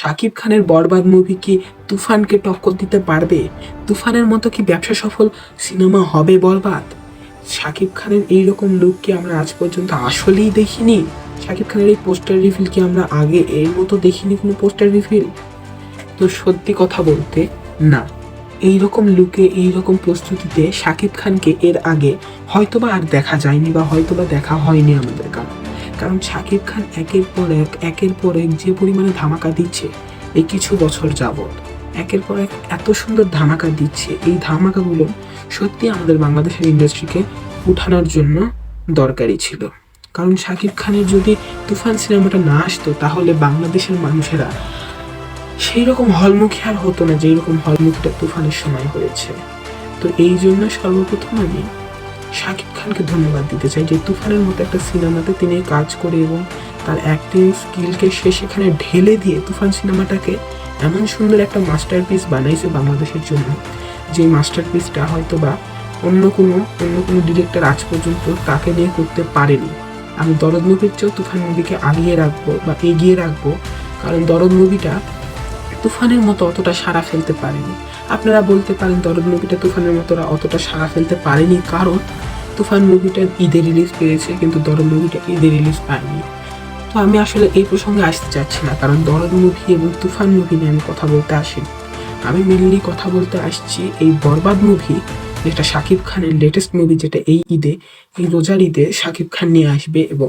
শাকিব খানের বরবাদ মুভি কি তুফানকে টক্কর দিতে পারবে? তুফানের মতো কি ব্যবসা সফল সিনেমা হবে বরবাদ? শাকিব খানের এইরকম লুক কি আমরা আজ পর্যন্ত আসলেই দেখিনি? শাকিব খানের এই পোস্টার রিভিল কি আমরা আগে এর মতো দেখিনি কোনো পোস্টার রিভিল? তো সত্যি কথা বলতে না, এইরকম লুকে এইরকম প্রস্তুতিতে শাকিব খানকে এর আগে হয়তোবা আর দেখা যায়নি বা হয়তোবা দেখা হয়নি আমাদের কারণ শাকিব খান একের পর এক যে পরিমাণে ধামাকা দিচ্ছে এই কিছু বছর যাবৎ, একের পর এক এত সুন্দর ধামাকা দিচ্ছে, এই ধামাকাগুলো সত্যি আমাদের বাংলাদেশের ইন্ডাস্ট্রিকে উঠানোর জন্য দরকারি ছিল। কারণ শাকিব খানের যদি তুফান সিনেমাটা না আসতো তাহলে বাংলাদেশের মানুষেরা সেই রকম হলমুখী আর হতো না যেই রকম হলমুখীটা তুফানের সময় হয়েছে। তো এই জন্য সর্বপ্রথম আমি শাকিব খানকে ধন্যবাদ দিতে চাই যে তুফানের মতো একটা সিনেমাতে তিনি কাজ করে এবং তার অ্যাক্টিং স্কিলকে সে সেখানে ঢেলে দিয়ে তুফান সিনেমাটাকে এমন সুন্দর একটা মাস্টারপিস বানাইছে বাংলাদেশের জন্য, যে মাস্টারপিসটা হয়তো বা অন্য কোনো ডিরেক্টর আজ পর্যন্ত তাকে নিয়ে করতে পারেনি। আমি দরদ মুভির চেয়েও তুফান মুভিকে এগিয়ে রাখবো, কারণ দরদ মুভিটা তুফানের মতো অতটা সাড়া ফেলতে পারেনি। আপনারা বলতে পারেন দরদ মুভিটা তুফানের মতো অতটা সাড়া ফেলতে পারেনি কারণ তুফান মুভিটা ঈদে রিলিজ পেয়েছে কিন্তু দরদ মুভিটা ঈদে রিলিজ পায়নি। তো আমি আসলে এই প্রসঙ্গে আসতে চাচ্ছি না, কারণ দরদ মুভি এবং তুফান মুভি নিয়ে আমি কথা বলতে আসি। আমি মেনলি কথা বলতে আসছি এই বরবাদ মুভি, যেটা শাকিব খানের লেটেস্ট মুভি, যেটা এই রোজার ঈদে শাকিব খান নিয়ে আসবে, এবং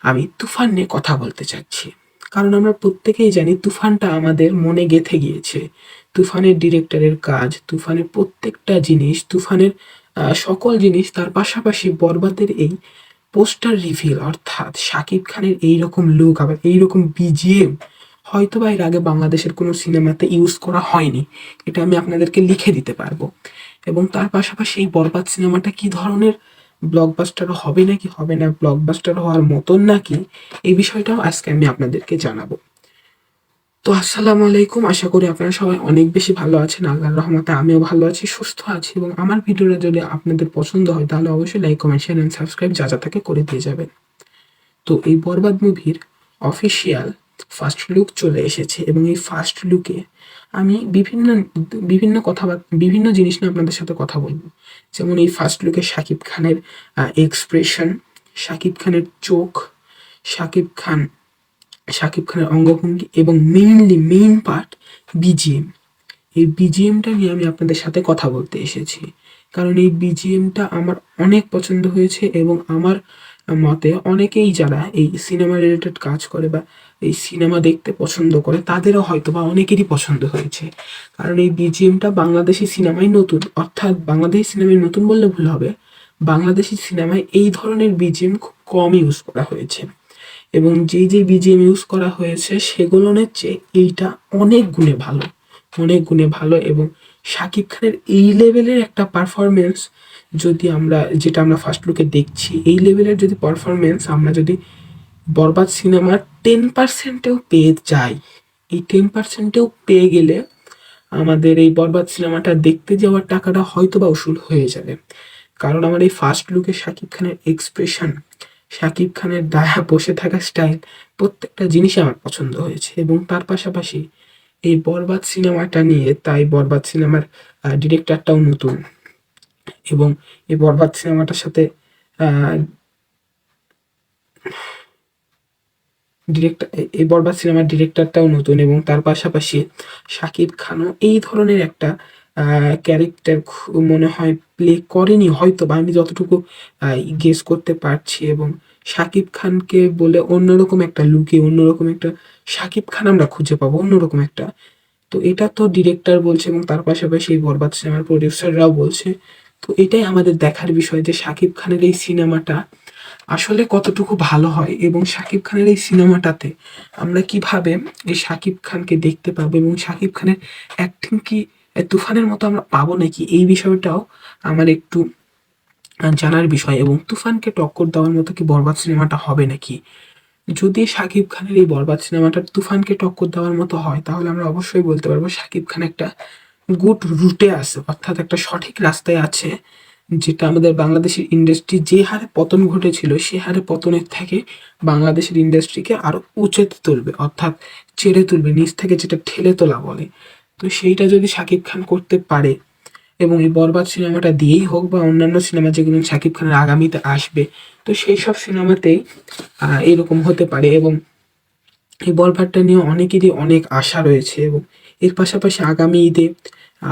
আমি তুফান নিয়ে কথা বলতে চাচ্ছি। কারণ আমরা প্রত্যেকেই জানি তুফানটা আমাদের মনে গেঁথে গিয়েছে। তুফানের ডিরেক্টরের কাজ, তুফানের প্রত্যেকটা জিনিস, তুফানের সকল জিনিস, তার পাশাপাশি বরবাদের এই পোস্টার রিভিল অর্থাৎ শাকিব খানের এইরকম লুক, আবার এইরকম বিজিএম হয়তোবা এর আগে বাংলাদেশের কোনো সিনেমাতে ইউজ করা হয়নি, এটা আমি আপনাদেরকে লিখে দিতে পারবো। এবং তার পাশাপাশি এই বরবাদ সিনেমাটা কি ধরনের ব্লকবাস্টার হবে নাকি হবে না, ব্লকবাস্টার হওয়ার মতন নাকি, এই বিষয়টাও আজকে আমি আপনাদেরকে জানাবো। তো আসসালামু আলাইকুম, আশা করি আপনারা সবাই অনেক বেশি ভালো আছেন। আল্লাহর রহমতে আমিও ভালো আছি, সুস্থ আছি, এবং আমার ভিডিওটা যদি আপনাদের পছন্দ হয় তাহলে অবশ্যই like, comment, share and subscribe যা যা থাকে করে দিয়ে যাবেন। তো এই বরবাদ মুভির অফিসিয়াল ফার্স্ট লুক চলে এসেছে, এবং এই ফার্স্ট লুকে আমি বিভিন্ন জিনিস নিয়ে আপনাদের সাথে কথা বলবো। যেমন এই ফার্স্ট লুকে শাকিব খানের এক্সপ্রেশন, শাকিব খানের চোখ, শাকিব খান শাকিব খানের অঙ্গভঙ্গি, এবং মেইন পার্ট বিজিএম। এই বিজিএমটা নিয়ে আমি আপনাদের সাথে কথা বলতে এসেছি, কারণ এই বিজিএমটা আমার অনেক পছন্দ হয়েছে, এবং আমার মতে অনেকেই যারা এই সিনেমা রিলেটেড কাজ করে বা এই সিনেমা দেখতে পছন্দ করে তাদেরও হয়তো বা অনেকেরই পছন্দ হয়েছে। কারণ এই বিজিএমটা বাংলাদেশি সিনেমায় নতুন, অর্থাৎ বাংলাদেশি সিনেমায় নতুন বললে ভুল হবে, বাংলাদেশি সিনেমায় এই ধরনের বিজিএম খুব কম ইউজ করা হয়েছে, এবং যে বিজিএম ইউজ করা হয়েছে সেগুলোর চেয়ে এইটা অনেক গুণে ভালো। এবং শাকিব খানের এই লেভেলের একটা পারফরমেন্স যেটা আমরা ফার্স্ট লুকে দেখছি, এই লেভেলের যদি পারফরমেন্স আমরা যদি বরবাদ সিনেমার 10%-এও পেয়ে যাই, এই 10%-এও পেয়ে গেলে আমাদের এই বরবাদ সিনেমাটা দেখতে যাওয়ার টাকাটা হয়তো বা উসুল হয়ে যাবে। কারণ আমার এই ফার্স্ট লুকে শাকিব খানের এক্সপ্রেশন, শাকিব খানের দায়া বসে থাকা স্টাইল, প্রত্যেকটা জিনিসই আমার পছন্দ হয়েছে। এবং তার পাশাপাশি এই বরবাদ সিনেমাটা নিয়ে, তাই বরবাদ সিনেমার ডিরেক্টরটাও নতুন, এবং এই বরবাদ সিনেমাটার সাথে ডিরেক্টর এই বরবাদ সিনেমার ডিরেক্টরটাও নতুন, এবং তার পাশাপাশি শাকিব খানও এই ধরনের একটা ক্যারেক্টার মনে হয় প্লে করেনি হয়তো, বা আমি যতটুকু গেস করতে পারছি। এবং শাকিব খানকে বলে অন্যরকম একটা লুকে অন্যরকম একটা শাকিব খান আমরা খুঁজে পাবো, অন্যরকম একটা। তো এটা তো ডিরেক্টর বলছে, এবং তার পাশাপাশি এই বরবাদ সিনেমার প্রডিউসাররাও বলছে। তো এটাই আমাদের দেখার বিষয় যে শাকিব খানের এই সিনেমাটা আসলে কতটুকু ভালো হয়, এবং শাকিব খানের এই সিনেমাটাতে আমরা কিভাবে এই শাকিব খানকে দেখতে পাবো, এবং শাকিব খানের অ্যাক্টিং কি তুফানের মতো আমরা পাবো নাকি, এই বিষয়টাও আমার একটু জানার বিষয়। এবং তুফানকে টক্কর দেওয়ার মতো কি বরবাদ সিনেমাটা হবে নাকি? যদি শাকিব খানের এই বরবাদ সিনেমাটা তুফানকে টক্কর দেওয়ার মতো হয় তাহলে আমরা অবশ্যই বলতে পারবো শাকিব খান একটা গুড রুটে আছে, অর্থাৎ একটা সঠিক রাস্তায় আছে, যেটা আমাদের বাংলাদেশের ইন্ডাস্ট্রি যে হারে পতন ঘটেছিল সে হারে পতনের থেকে বাংলাদেশের ইন্ডাস্ট্রিকে আরো উঁচুতে তুলবে, অর্থাৎ চেড়ে তুলবে, নিচ থেকে যেটা ঠেলে তোলা বলে। তো সেইটা যদি শাকিব খান করতে পারে, এবং এই বরবাদ সিনেমাটা দিয়েই হোক বা অন্যান্য সিনেমা যেগুলো শাকিব খানের আগামীতে আসবে, তো সেই সব সিনেমাতেই এরকম হতে পারে। এবং এই বরবাদটা নিয়ে অনেকেরই অনেক আশা রয়েছে। এবং এর পাশাপাশি আগামী ঈদে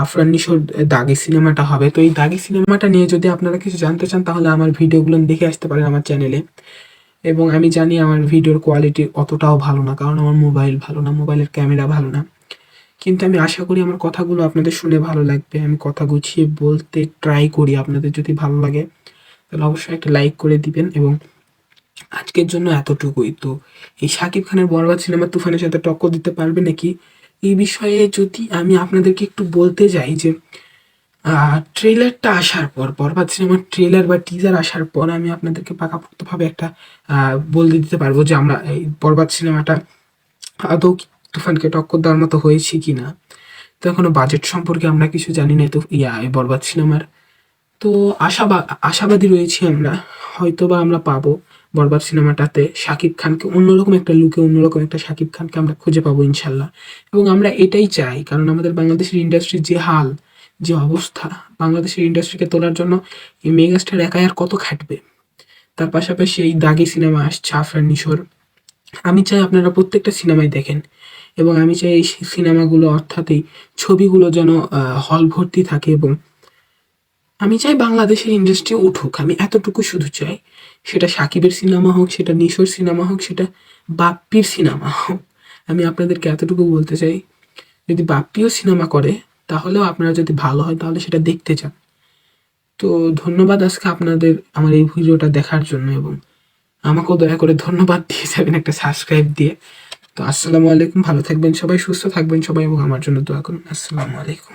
আফরান নিশোর দাগি সিনেমাটা হবে। তো এই দাগি সিনেমাটা নিয়ে যদি আপনারা কিছু জানতে চান তাহলে আমার ভিডিওগুলো দেখে আসতে পারেন আমার চ্যানেলে। এবং আমি জানি আমার ভিডিওর কোয়ালিটি অতটাও ভালো না, কারণ আমার মোবাইল ভালো না, মোবাইলের ক্যামেরা ভালো না। কিন্তু আমি আশা করি আমার কথাগুলো আপনাদের শুনে ভালো লাগবে। আমি কথা গুছিয়ে বলতে ট্রাই করি। আপনাদের যদি ভালো লাগে তাহলে অবশ্যই একটা লাইক করে দিবেন। এবং আজকের জন্য এতটুকুই। তো এই শাকিব খানের বরবাদ সিনেমা তুফানের সাথে টক্কর দিতে পারবে নাকি, এই বিষয়ে যদি আমি আপনাদেরকে একটু বলতে যাই যে ট্রেলারটা আসার পর, বরবাদ সিনেমার ট্রেলার বা টিজার আসার পর আমি আপনাদেরকে পাকাপোক্তভাবে একটা বলে দিতে পারবো যে আমরা এই বরবাদ সিনেমাটা আদৌ কি তুফানকে টক্কর দেওয়ার মতো হয়েছে কি না। তো এখনো বাজেট সম্পর্কে আমরা কিছু জানি না তো এই বরবাদ সিনেমার। তো আশাবাদী রয়েছি আমরা, হয়তোবা আমরা পাবো বরবাদ সিনেমাটাতে শাকিব খানকে অন্যরকম একটা লুকে, অন্যরকম একটা শাকিব খানকে আমরা খুঁজে পাবো ইনশাল্লাহ। এবং আমরা এটাই চাই, কারণ আমাদের বাংলাদেশের ইন্ডাস্ট্রির যে হাল, যে অবস্থা, বাংলাদেশের ইন্ডাস্ট্রিকে তোলার জন্য এই মেগাস্টার একাই আর কত খাটবে। তার পাশাপাশি এই দাগি সিনেমা আসছে আফরান নিশোর, আমি চাই আপনারা প্রত্যেকটা সিনেমাই দেখেন। এবং আমি চাই এই সিনেমাগুলো, অর্থাৎ এই ছবিগুলো যেন হল ভর্তি থাকে। এবং আমি চাই বাংলাদেশের ইন্ডাস্ট্রি উঠুক, আমি এতটুকু শুধু চাই। সেটা সাকিবের সিনেমা হোক, সেটা নিশোর সিনেমা হোক, সেটা বাপ্পির সিনেমা হোক, আমি আপনাদেরকে এতটুকু বলতে চাই, যদি বাপ্পিও সিনেমা করে তাহলেও আপনারা যদি ভালো হয় তাহলে সেটা দেখতে চান। তো ধন্যবাদ আজকে আপনাদের আমার এই ভিডিওটা দেখার জন্য। এবং আমাকেও দয়া করে ধন্যবাদ দিয়ে যাবেন একটা সাবস্ক্রাইব দিয়ে। তো আসসালামু আলাইকুম, ভালো থাকবেন সবাই, সুস্থ থাকবেন সবাই, এবং আমার জন্য দোয়া করুন। আসসালামু আলাইকুম।